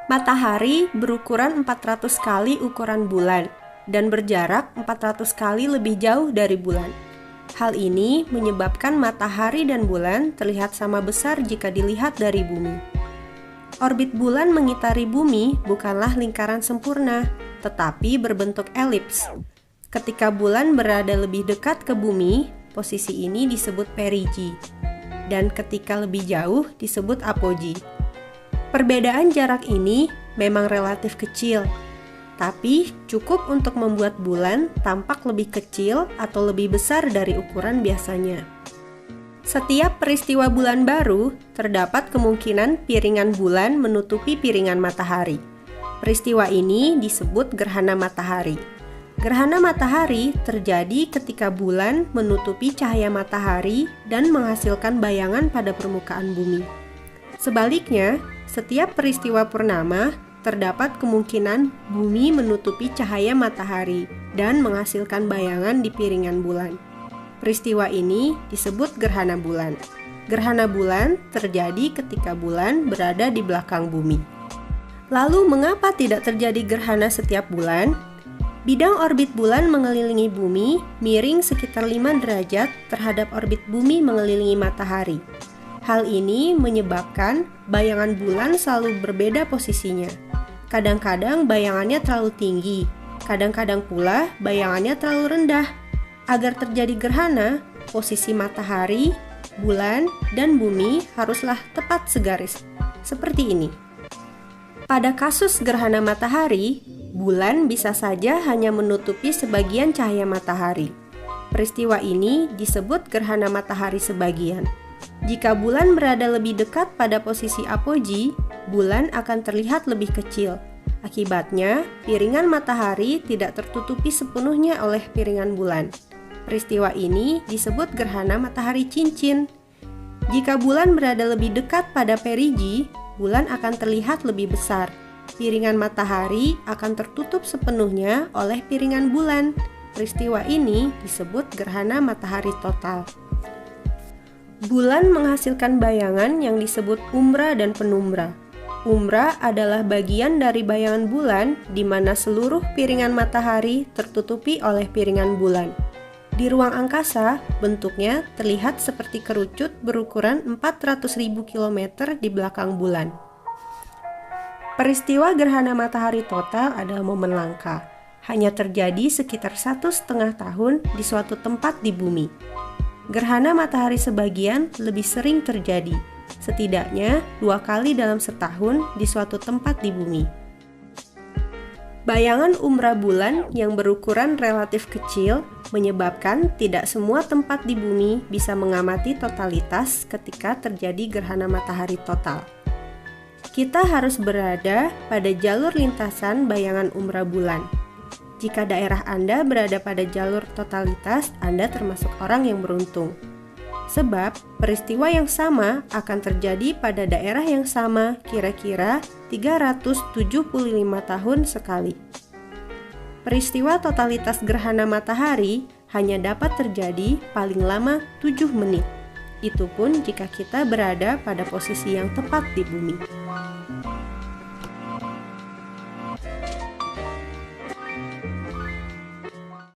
Matahari berukuran 400 kali ukuran bulan dan berjarak 400 kali lebih jauh dari bulan. Hal ini menyebabkan matahari dan bulan terlihat sama besar jika dilihat dari bumi. Orbit bulan mengitari bumi bukanlah lingkaran sempurna, tetapi berbentuk elips. Ketika bulan berada lebih dekat ke bumi, posisi ini disebut perigi, dan ketika lebih jauh disebut apogee. Perbedaan jarak ini memang relatif kecil, tapi cukup untuk membuat bulan tampak lebih kecil atau lebih besar dari ukuran biasanya. Setiap peristiwa bulan baru, terdapat kemungkinan piringan bulan menutupi piringan matahari. Peristiwa ini disebut gerhana matahari. Gerhana matahari terjadi ketika bulan menutupi cahaya matahari dan menghasilkan bayangan pada permukaan bumi. Sebaliknya, setiap peristiwa purnama terdapat kemungkinan bumi menutupi cahaya matahari dan menghasilkan bayangan di piringan bulan. Peristiwa ini disebut gerhana bulan. Gerhana bulan terjadi ketika bulan berada di belakang bumi. Lalu, mengapa tidak terjadi gerhana setiap bulan? Bidang orbit bulan mengelilingi bumi miring sekitar 5 derajat terhadap orbit bumi mengelilingi matahari. Hal ini menyebabkan bayangan bulan selalu berbeda posisinya. Kadang-kadang bayangannya terlalu tinggi, kadang-kadang pula bayangannya terlalu rendah. Agar terjadi gerhana, posisi matahari, bulan, dan bumi haruslah tepat segaris, seperti ini. Pada kasus gerhana matahari, bulan bisa saja hanya menutupi sebagian cahaya matahari. Peristiwa ini disebut gerhana matahari sebagian. Jika bulan berada lebih dekat pada posisi apogee, bulan akan terlihat lebih kecil. Akibatnya, piringan matahari tidak tertutupi sepenuhnya oleh piringan bulan. Peristiwa ini disebut gerhana matahari cincin. Jika bulan berada lebih dekat pada perigi, bulan akan terlihat lebih besar. Piringan matahari akan tertutup sepenuhnya oleh piringan bulan. Peristiwa ini disebut gerhana matahari total. Bulan menghasilkan bayangan yang disebut umbra dan penumbra. Umbra adalah bagian dari bayangan bulan di mana seluruh piringan matahari tertutupi oleh piringan bulan. Di ruang angkasa, bentuknya terlihat seperti kerucut berukuran 400.000 km di belakang bulan. Peristiwa gerhana matahari total adalah momen langka, hanya terjadi sekitar 1,5 tahun di suatu tempat di bumi. Gerhana matahari sebagian lebih sering terjadi, setidaknya 2 kali dalam setahun di suatu tempat di bumi. Bayangan umbra bulan yang berukuran relatif kecil menyebabkan tidak semua tempat di bumi bisa mengamati totalitas ketika terjadi gerhana matahari total. Kita harus berada pada jalur lintasan bayangan umbra bulan. Jika daerah Anda berada pada jalur totalitas, Anda termasuk orang yang beruntung. Sebab peristiwa yang sama akan terjadi pada daerah yang sama kira-kira 375 tahun sekali. Peristiwa totalitas gerhana matahari hanya dapat terjadi paling lama 7 menit. Itu pun jika kita berada pada posisi yang tepat di bumi.